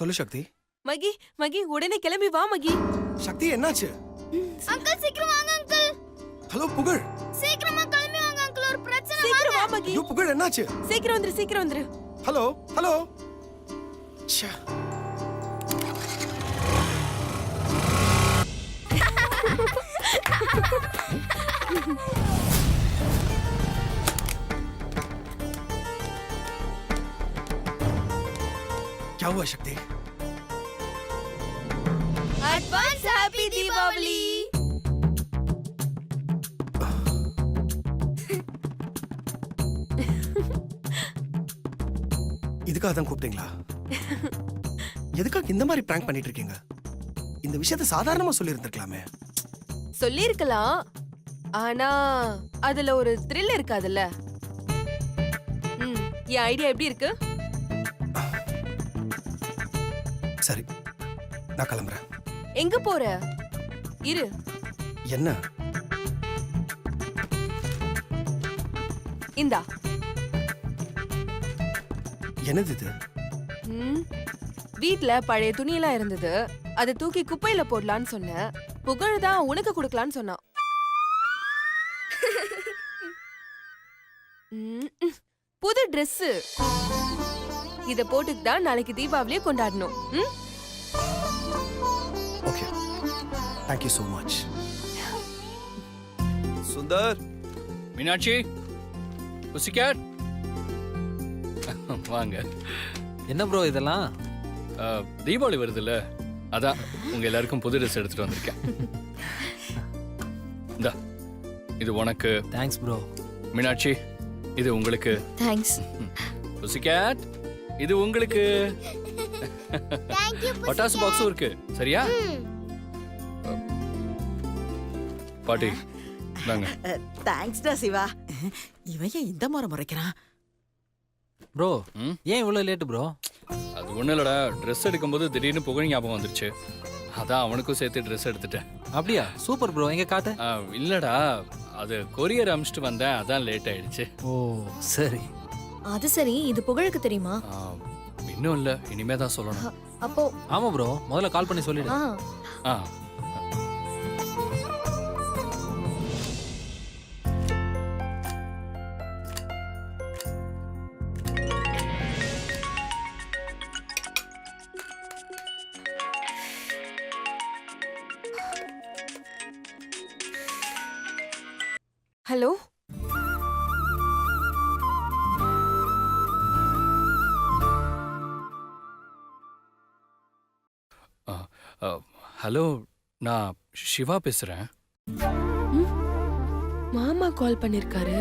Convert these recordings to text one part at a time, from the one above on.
சொல்லு சக்தி. மகி மகி உடனே கிளம்பி வா மகி. சக்தி என்னாச்சு? அங்கிள் சீக்கிரம் வாங்க அங்கிள். ஹலோ புகழ். சீக்கிரமா கிளம்பி வாங்க அங்கிள், ஒரு பிரச்சனை. சீக்கிரம் வா மகி. யோ புகழ் என்னாச்சு? சீக்கிரம் வந்துரு. Hello hello. ச்சே. क्या हुआ शक्ति? Advance happy Deepavali. இதுக்காக தான் கூப்பிட்டீங்களா? எதுக்காக இந்த மாதிரி பிராங்க் பண்ணிட்டு இருக்கீங்க? இந்த விஷயத்தை சாதாரணமா சொல்லி இருந்திருக்கலாமே. சொல்லிருக்கலாம், ஆனா அதுல ஒரு த்ரில் இருக்காதுல்ல. என் ஐடியா எப்படி இருக்கு? சரி, நான் கிளம்புறேன். எங்க போற? இரு. என்ன? இந்தா. என்னது இது? வீட்ல பழைய துணியெல்லாம் இருந்தது, அதை தூக்கி குப்பையில போடலான்னு சொன்னேன். புகழ் தான் உனக்கு கொடுக்கலான்னு சொன்னான். புது Dress. இத போட்டுட்டு தான் நாளைக்கு தீபாவளியை கொண்டாடணும். Okay, thank you so much. Sundar, Meenakshi, pussycat, வாங்க. என்ன ப்ரோ இதெல்லாம்? தீபாவளி வருதுல்ல, அதான் உங்க எல்லாருக்கும் புது ட்ரெஸ் எடுத்துட்டு வந்திருக்கேன். இந்தா, இது உனக்கு. Thanks bro. மீனாட்சி, இது உங்களுக்கு. தேங்க்ஸ். புசிகேட், இது உங்களுக்கு. பட்டாசு பாக்ஸும் இருக்கு, சரியா? பாட்டி, தாங்க. தேங்க்ஸ்டா சிவா. இவன் ஏன் இந்த முறை முறைக்கிறான்? ப்ரோ, ஏன் இவ்வளவு லேட் ப்ரோ? அது ஒண்ணும் இல்லடா, ட்ரெஸ் எடுக்கும்போது திடீர்னு புகழ் ஞாபகம் வந்துருச்சு, அதான் அவனுக்கும் சேர்த்து ட்ரெஸ் எடுத்துட்டேன். அப்படியா? சூப்பர் ப்ரோ, எங்க காட்டு. இல்லடா, அது கொரியர் அனுப்பிச்சிட்டு வந்தேன், அதான் லேட் ஆயிடுச்சு. ஓ சரி. அது சரி, இது புகழுக்கு தெரியுமா? இன்னும் இல்ல, இனிமே தான் சொல்லணும். அப்போ ஆமா ப்ரோ, முதல்ல கால் பண்ணி சொல்லிடு. ஆ, ஹலோ. ஹலோ, நான் சிவா பேசுறேன். மாமா கால் பண்ணிருக்காரு.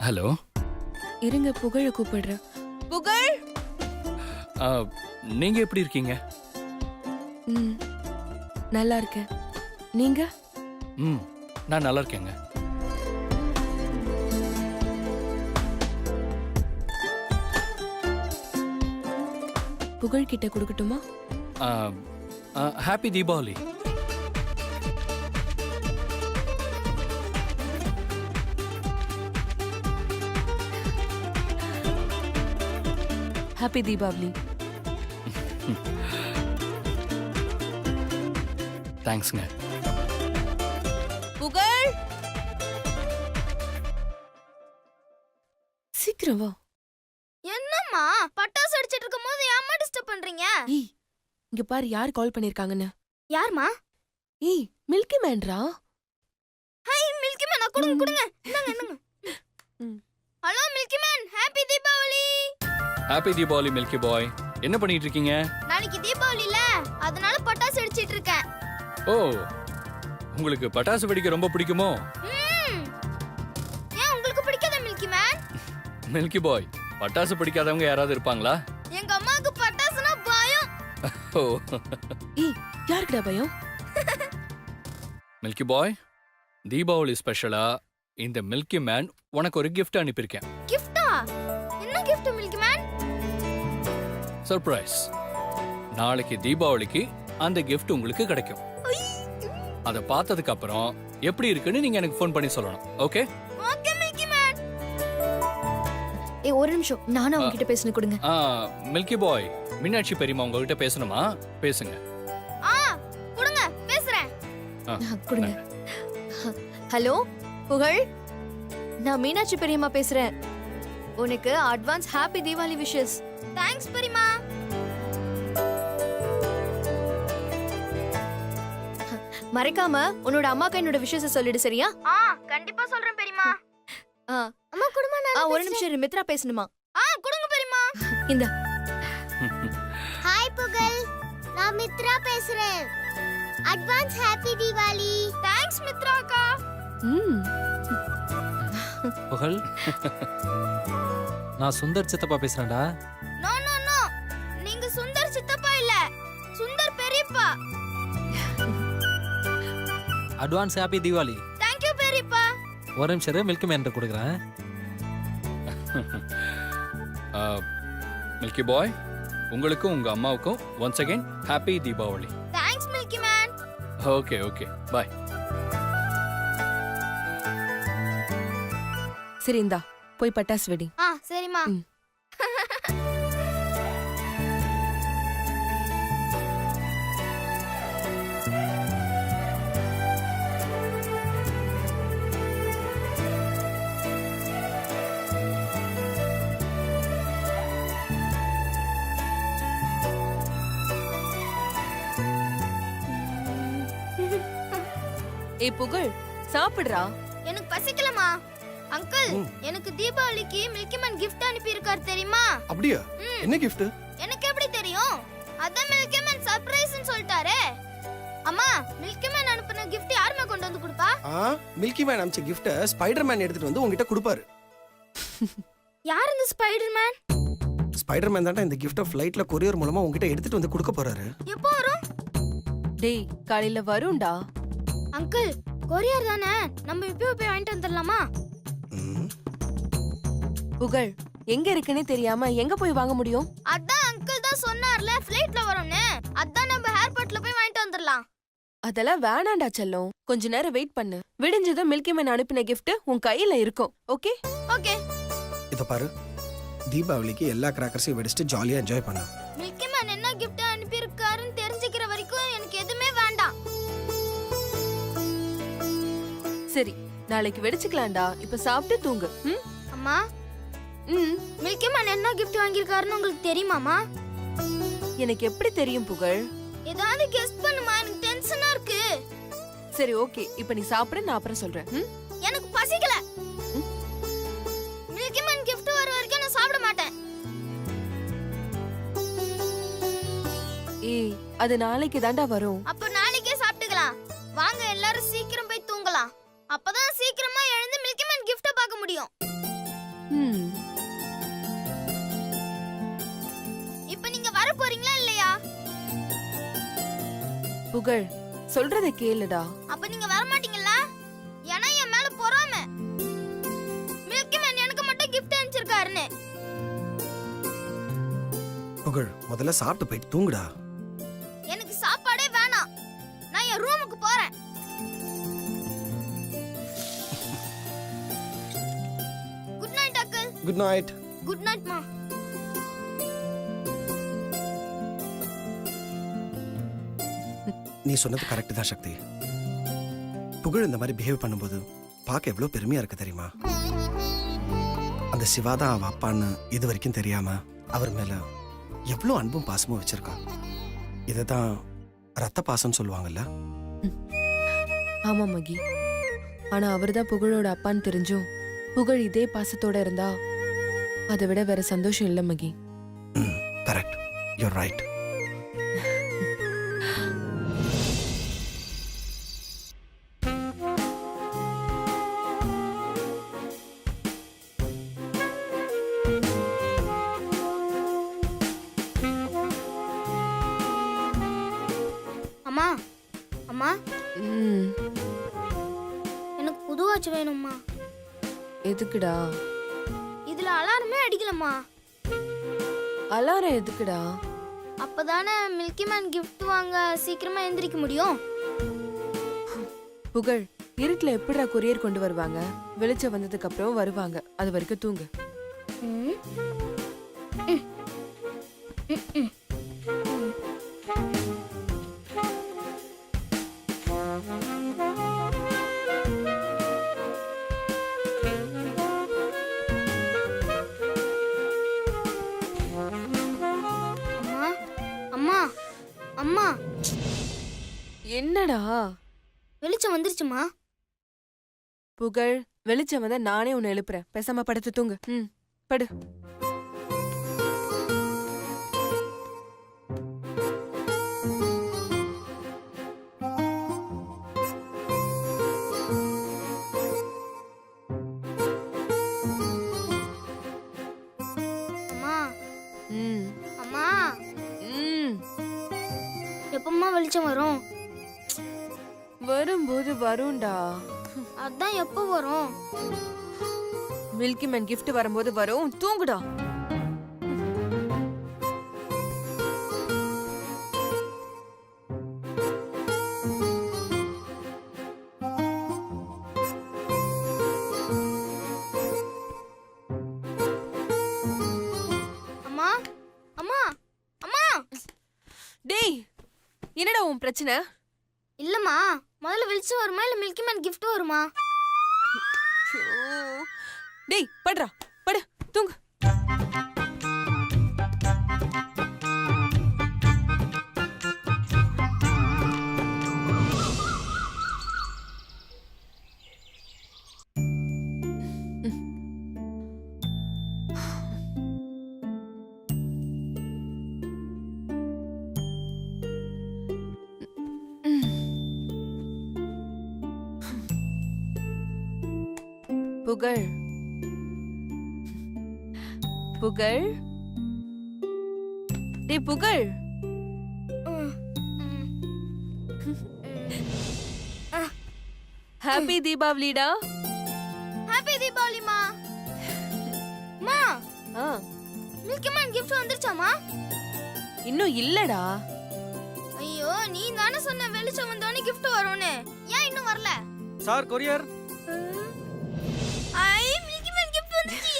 ஹலோ, இருங்க, புகழ கூப்பிடுறேன். புகழ், நீங்க எப்படி இருக்கீங்க? நல்லா இருக்கேன். நீங்க? நான் நல்லா இருக்கேங்க. புகழ் கிட்ட கொடுக்கட்டுமா? ஹாப்பி தீபாவளி. ஹாப்பி தீபாவளி. தேங்க்ஸ்ங்க. புகழ், சீக்கிரம் வா. என்னம்மா பட்டாசு அடிச்சிட்டு இருக்கும்போது ஏம்மா டிஸ்டர்ப் பண்றீங்க? ஏய், இங்க பாரு யார் கால் பண்ணிருக்காங்கன்னு. யார்மா? ஏய், மில்கி மேன்ரா. ஹாய் மில்கி மேன், கொடுங்க. என்னங்க. Hello milky man, happy Deepavali. Happy Deepavali milky boy. என்ன பண்ணிட்டு இருக்கீங்க? நாளைக்கு தீபாவளில, அதனால பட்டாசு அடிச்சிட்டு இருக்கேன். ஓ, உங்களுக்கு பட்டாசு வெடிக்க ரொம்ப பிடிக்குமோ? ஏன் உங்களுக்கு பிடிக்காத மில்கி மேன்? மில்கி பாய், பட்டாசு பிடிக்காதவங்க யாராவது இருப்பாங்களா? எங்க அம்மாக்கு பட்டாசுனா பயம். ஓ. ஏய், யாருக்குடா பயம்? மில்கி பாய், தீபாவளி ஸ்பெஷலா இந்த மில்கி மேன் உனக்கு ஒரு கிஃப்ட் அனுப்பியிருக்கேன். கிஃப்டா? என்ன கிஃப்ட் மில்கி மேன்? சர்ப்ரைஸ். நாளைக்கு தீபாவளிக்கு அந்த கிஃப்ட் உங்களுக்கு கிடைக்கும். அத பார்த்ததுக்கு அப்புறம் எப்படி இருக்குன்னு நீங்க எனக்கு ஃபோன் பண்ணி சொல்லணும். ஓகே? Okay milky man. ஒரு நிமிஷம் நானும் அவங்க கிட்ட பேசணும் கொடுங்க. மில்கி பாய், மீனாட்சி பெரியம்மா உங்ககிட்ட பேசணுமா? பேசுங்க. கொடுங்க பேசுறேன். கொடுங்க. ஹலோ புகழ், நான் மீனாட்சி பெரியம்மா பேசுறேன். உனக்கு advance happy Deepavali wishes. Thanks பெரியம்மா. மறக்காம உன்னோட அம்மாக்கு என்னோட விஷயத்தை சொல்லிடு, சரியா? கண்டிப்பா சொல்றேன் பெரியம்மா. ஆ, அம்மா குடுமா நான் ஒரு நிமிஷம் இரு, மித்ரா பேசணுமா? கொடுங்க பெரியம்மா. இந்த ஹாய் புகழ், நான் மித்ரா பேசுறேன். Advance happy Deepavali. Thanks Mithra அக்கா. ம், புகழ், நான் சுந்தர் சித்தப்பா பேசுறேன்டா. நோ நோ நோ, நீங்க சுந்தர் சித்தப்பா இல்ல, சுந்தர் பெரியப்பா. Advance happy Deepavali. Thank you பெரியப்பா. ஒரு நிமிஷம் இரு, மில்க் மேன் கொடுக்குறேன். மில்கி பாய், உங்களுக்கும் உங்க அம்மாவுக்கும் once again happy Deepavali. Thanks milky man. Okay okay, bye. சரி இந்தா போய் பட்டாசு வெடி. சரிம்மா. ம். ஏய் புகழ், சாப்பிடுறா. எனக்கு பசிக்கலமா. அங்கிள், ம். எனக்கு தீபாவளிக்கு மில்கி மேன் gift அனுப்பி இருக்கார் தெரியுமா? அப்படியா? என்ன gift? எனக்கு எப்படி தெரியும்? அதான் மில்கி மேன் சர்ப்ரைஸ்னு சொல்லிட்டாரே. அம்மா, மில்கி மேன் அனுப்புன gift யாருமா கொண்டு வந்து கொடுப்பா? மில்கி மேன் அனுப்பிச்ச கிஃப்ட ஸ்பைடர்மேன் எடுத்துட்டு வந்து உங்ககிட்ட கொடுப்பாரு. யார் இந்த ஸ்பைடர்மேன்? ஸ்பைடர்மேன் தான்டா இந்த கிஃப்ட ஃப்ளைட்ல கொரியர் மூலமா உங்ககிட்ட எடுத்துட்டு வந்து கொடுக்க போறாரு. எப்போ வரும்? டேய் காலையில வரும்டா. அங்கிள், கொரியர் தானே, நம்ம இப்பவே போய் வாங்கிட்டு வந்துடலாமா? ம். புகழ், எங்க இருக்குன்னே தெரியாம எங்க போய் வாங்க முடியும்? அதான் அங்கிள் தான் சொன்னார்ல ஃப்ளைட்ல வரும்னு. அதான் நம்ம ஏர்போர்ட்ல போய் வாங்கிட்டு வந்துடலாம். அதெல்லாம் வேணாண்டா செல்லம், கொஞ்ச நேரம் வெயிட் பண்ணு. விடிஞ்சதும் மில்கி மேன் அனுப்பின gift உன் கையில இருக்கும். ஓகே? ஓகே. இத பாரு, தீபாவளிக்கு எல்லா கிராக்கர்ஸையும் வெடிச்சிட்டு ஜாலியா என்ஜாய் பண்ணு. மில்கி மேன் என்ன gift அனுப்பி இருக்காருன்னு தெரிஞ்சுக்கிற வரைக்கும் எனக்கு எதுவுமே வேண்டாம். சரி, நாளைக்கு வெடிச்சுக்கலாம்டா. இப்ப சாப்பிட்டு தூங்கு. ம்? அம்மா, ம். மில்கி மேன் என்ன gift வாங்கியிருக்காருன்னு உங்களுக்கு தெரியுமாமா? எனக்கு எப்படி தெரியும் புகழ்? ஏதாவது கெஸ் பண்ணுமா, எனக்கு டென்ஷனா இருக்கு. சரி ஓகே, இப்ப நீ சாப்பிடு, நான் அப்புறம் சொல்றேன். ம்? எனக்கு பசிக்கல. மில்கி மேன் gift வர வரைக்கும் நான் சாப்பிட மாட்டேன். ஏய், அது நாளைக்கு தாண்டா வரும். அப்ப நாளைக்கே சாப்பிட்டுக்கலாம். வாங்க எல்லாரும் சீக்கிரம் போய் தூங்கலாம். அப்பதான் சீக்கிரமா எழுந்து மில்கி மேன் gift பார்க்க முடியும். ம். இப்ப நீங்க வர போறீங்களா இல்லையா? புகழ், சொல்றதை கேளுடா. அப்ப நீங்க வர மாட்டீங்களா? ஏன்னா என் மேல பொறாமை. மில்கி மேன் எனக்கு மட்டும் gift அனுப்பிச்சிருக்காருன்னு. புகழ், முதல்ல சாப்பிட்டு போயிட்டு தூங்குடா. எனக்கு சாப்பாடே வேணாம். நான் என் ரூமுக்கு போறேன். Good night uncle. Good night. Good night மா. நீ சொன்னது கரெக்ட் தான் சக்தி. புகழ் இந்த மாதிரி பிஹேவ் பண்ணும்போது பார்க்க எவ்வளவு பெருமையா இருக்கு தெரியுமா? அந்த சிவா தான் அவ அப்பான்னு இது வரைக்கும் தெரியாம அவர் மேல எவ்வளவு அன்பும் பாசமும் வச்சிருக்கான். இததான் ரத்த பாசம்னு சொல்லுவாங்கல்ல. ஆமா மகி, ஆனா அவர்தான் புகழோட அப்பான்னு தெரிஞ்சும் புகழ் இதே பாசத்தோட இருந்தா அதை விட வேற சந்தோஷம் இல்ல மகி. Correct, your right. அம்மா, அம்மா, ம். எனக்கு புது வாட்ச் வேணும்மா. எதுக்குடா? இதுல அலாரமே அடிக்கலம்மா. அலாரம் எதுக்குடா? அப்பதானே மில்கி மேன் gift வாங்க சீக்கிரமா எந்திரிக்க முடியும். புகழ், இருட்டுல எப்படிடா கொரியர் கொண்டு வருவாங்க? வெளிச்சம் வந்ததுக்கு அப்புறம் வருவாங்க. அது வரைக்கும் தூங்கு. ம். ம். ம், ம். அம்மா அம்மா அம்மா என்னடா வெளிச்சம் வந்துருச்சுமா. புகழ், வெளிச்சம் வந்தா நானே உன்னை எழுப்புறேன். பேசாம படுத்து தூங்கு. படு. அம்மா ம் அம்மா ம் எப்பம்மா வெளிச்சம் வரும்? வரும்போது வரும்டா. அதான் எப்போ வரும்? மில்கி மேன் gift வரும்போது வரும். தூங்குடா. அம்மா அம்மா அம்மா டேய், என்னடா உன் பிரச்சனை? இல்லம்மா, முதல்ல வெளிச்சம் வருமா இல்ல மில்கி மேன் gift வருமா? டேய், படுறா. படு. தூங்கு. புகழ், புகழ், டேய் புகழ். ஹாப்பி தீபாவளிடா. ஹாப்பி தீபாவளிமா. அம்மா, ஆ, மில்கி மேன் gift வந்துருச்சாமா? இன்னும் இல்லடா. ஐயோ, நீ தானே சொன்ன வெளிச்சம் வந்தோனே gift வரும்னு. ஏன் இன்னும் வரல? Sir courier. ஐ, மில்கி மேன் gift வந்துச்சு.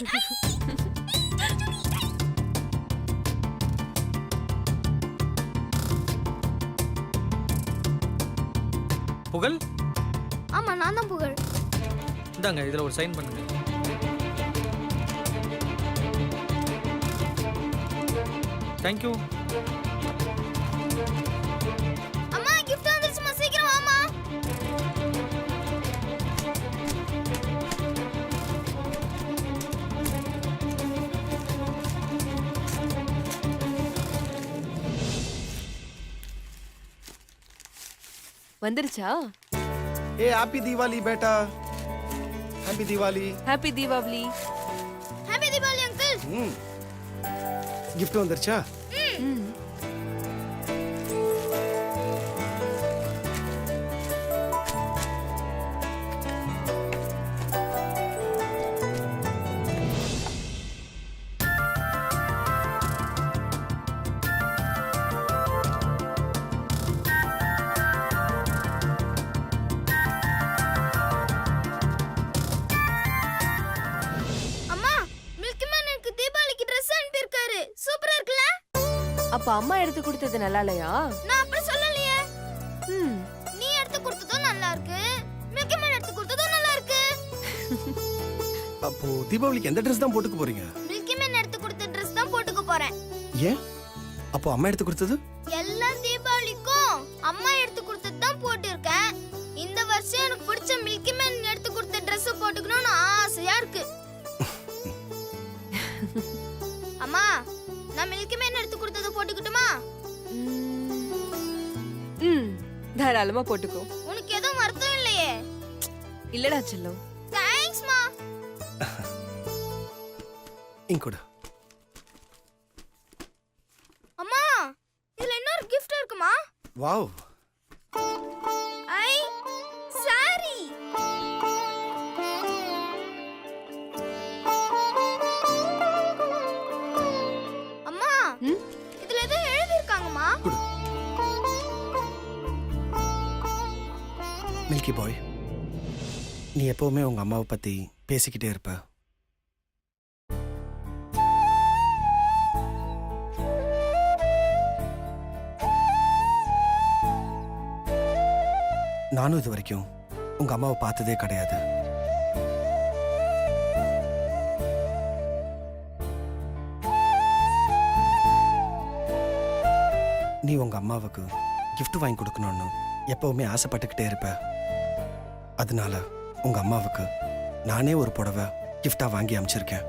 புகழ், ஆமா, நான் தான் புகழ். இந்தாங்க இதுல ஒரு சைன் பண்ணுங்க. தேங்க்யூ. அம்மா, gift வந்துருச்சுமா, சீக்கிரம் வாமா. வந்துருச்சா? ஏ ஹாப்பி தீபாவளி பேட்டா. Happy Deepavali. Happy Deepavali. Happy Deepavali uncle. gift வந்துருச்சா? ம். அம்மா, மில்கி மேன் எனக்கு தீபாவளிக்கு Dress அனுப்பியிருக்காரு. சூப்பரா இருக்குல்ல? அப்ப அம்மா எடுத்து கொடுத்தது நல்லா இல்லையா? நான் அப்படி சொல்லலையே. ம். நீ எடுத்து கொடுத்ததும் நல்லா இருக்கு, மில்கி மேன் எடுத்து கொடுத்ததும் நல்லா இருக்கு. அப்போ தீபாவளிக்கு எந்த ட்ரெஸ் தான் போட்டுக்க போறீங்க? மில்கி மேன் எடுத்து கொடுத்த Dress தான் போட்டுக்க போறேன். ஏன்? அப்போ அம்மா எடுத்து கொடுத்தது? எல்லா தீபாவளிக்கும் அம்மா எடுத்து கொடுத்தது தான் போட்டிருக்கேன். இந்த வருஷம் எனக்கு பிடிச்ச மில்கி மேன் எடுத்து கொடுத்த Dress போட்டுக்கணும்னு ஆசையா இருக்கு. அம்மா, நான் மில்கி மேன் எடுத்து கொடுத்தத போட்டுக்கிட்டுமா? ம். தாராளமா போட்டுக்கோ. உனக்கு எதுவும் வருத்தம் இல்லையே? இல்லடா செல்லம். தேங்க்ஸ்மா. இங்கூட. அம்மா, இதுல இன்னொரு gift இருக்குமா? வாவ். ஐ, சாரி. அம்மா, ம்? இதுல ஏதோ எழுதி இருக்காங்கம்மா. மில்கி பாய், நீ எப்பவுமே உங்க அம்மாவை பத்தி பேசிக்கிட்டே இருப்ப. நானும் இது வரைக்கும் உங்க அம்மாவை பார்த்ததே கிடையாது. நீ உங்க அம்மாவுக்கு gift வாங்கி கொடுக்கணும்னு எப்பவுமே ஆசைப்பட்டுக்கிட்டே இருப்ப. அதனால உங்க அம்மாவுக்கு நானே ஒரு புடவை gift-ஆ வாங்கி அமைச்சிருக்கேன்.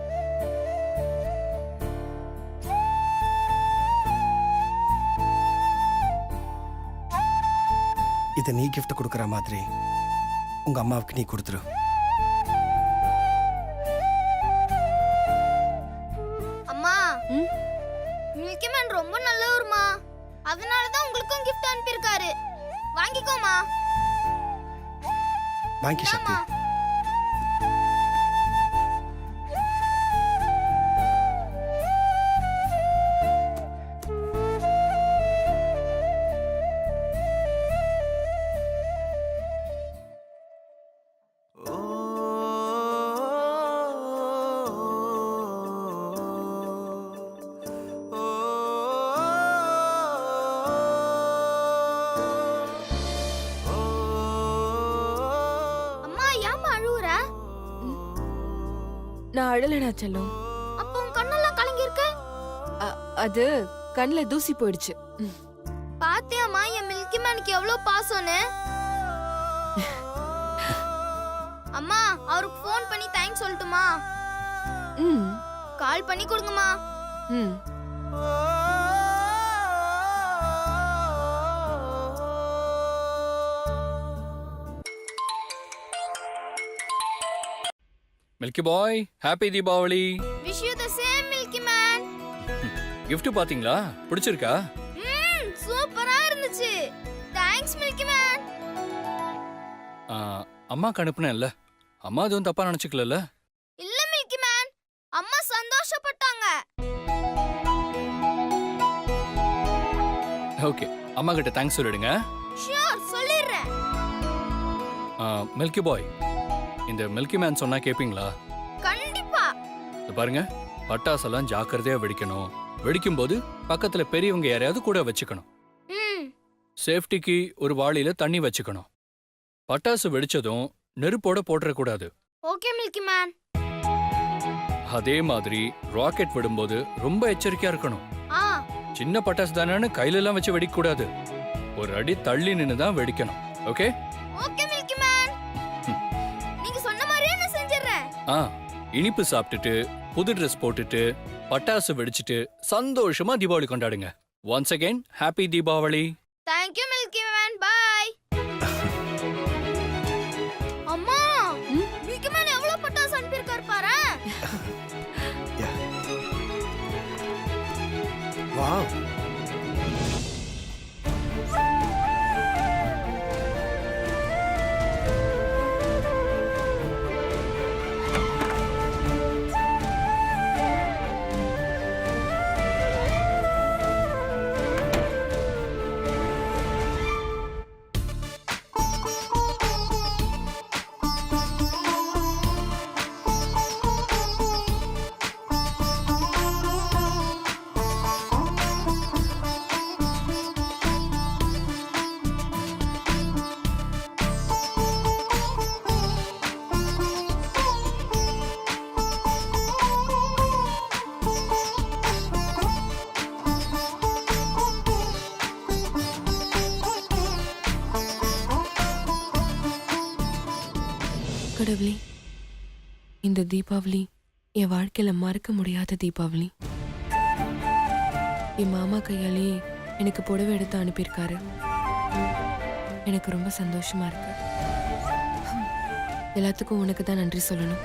இதை நீ gift கொடுக்குற மாதிரி உங்க அம்மாவுக்கு நீ கொடுத்துரு. அம்மா ம்? மில்கி மேன் ரொம்ப நல்லவருமா, அதனாலதான் உங்களுக்கும் gift அனுப்பியிருக்காரு. வாங்கிக்கோமா. வாங்கி சக்தி. இந்தாம்மா. அம்மா ஏம்மா அழுவுற? நான் அழலடா செல்லம். அப்போ உன் கண்ணெல்லாம் கலங்கி இருக்கு. அது கண்ணுல தூசி போயிடுச்சு. பாத்தியாம்மா என் மில்கி மேனுக்கு எவ்வளவு பாசம்னு? அம்மா அவருக்கு ஃபோன் பண்ணி தேங்க்ஸ் சொல்லட்டுமா? ம் கால் பண்ணி கொடுங்கம்மா. ம் milky bye, happy Deepavali. Wish you the same milky man. gift பாத்தீங்களா? பிடிச்சிருக்கா? சூப்பரா இருந்துச்சு. Thanks milky man. அம்மாக்கு அனுப்புனேன்ல, அம்மா எதுவும் தப்பா நினைச்சுக்கல? இல்ல மில்கி மேன், அம்மா சந்தோஷப்பட்டாங்க. ஓகே, அம்மா கிட்ட தேங்க்ஸ் சொல்லிடுங்க. ஷூர் சொல்லிடுறேன். மில்கி பாய், இந்த மில்கி மேன் சொன்னா கேப்பீங்களா? கண்டிப்பா. இது பாருங்க, பட்டாசெல்லாம் ஜாக்கிரதையா வெடிக்கணும். வெடிக்கும்போது பக்கத்துல பெரியவங்க யாரையாவது கூட வச்சுக்கணும். ம் சேஃப்டிக்கு ஒரு வாளியில தண்ணி வச்சுக்கணும். பட்டாசு வெடிச்சதும் நெருப்போட போட்டுறக்கூடாது. Okay milky man. அதே மாதிரி ராக்கெட் விடும்போது ரொம்ப எச்சரிக்கையா இருக்கணும். ஆ சின்ன பட்டாசு தானேன்னு கையில எல்லாம் வச்சு வெடிக்க கூடாது. ஒரு அடி தள்ளி நின்னு தான் வெடிக்கணும். ஓகே? Okay milky man. நீங்க சொன்ன மாதிரியே நான் செஞ்சிடுறேன். இனிப்பு சாப்பிட்டுட்டு புது ட்ரெஸ் போட்டுட்டு பட்டாசு வெடிச்சிட்டு சந்தோஷமா தீபாவளி கொண்டாடுங்க. Once again happy Deepavali. Thank you milky man. Bye. அம்மா மில்கி மேன் எவ்வளவு பட்டாசு அனுப்பியிருக்காரு பாரு. வாவ். கடவுளே, இந்த தீபாவளி என் வாழ்க்கையில மறக்க முடியாத தீபாவளி. என் மாமா கையாலே எனக்கு புடவை எடுத்து அனுப்பியிருக்காரு. எனக்கு ரொம்ப சந்தோஷமா இருக்கு. எல்லாத்துக்கும் உனக்கு தான் நன்றி சொல்லணும்.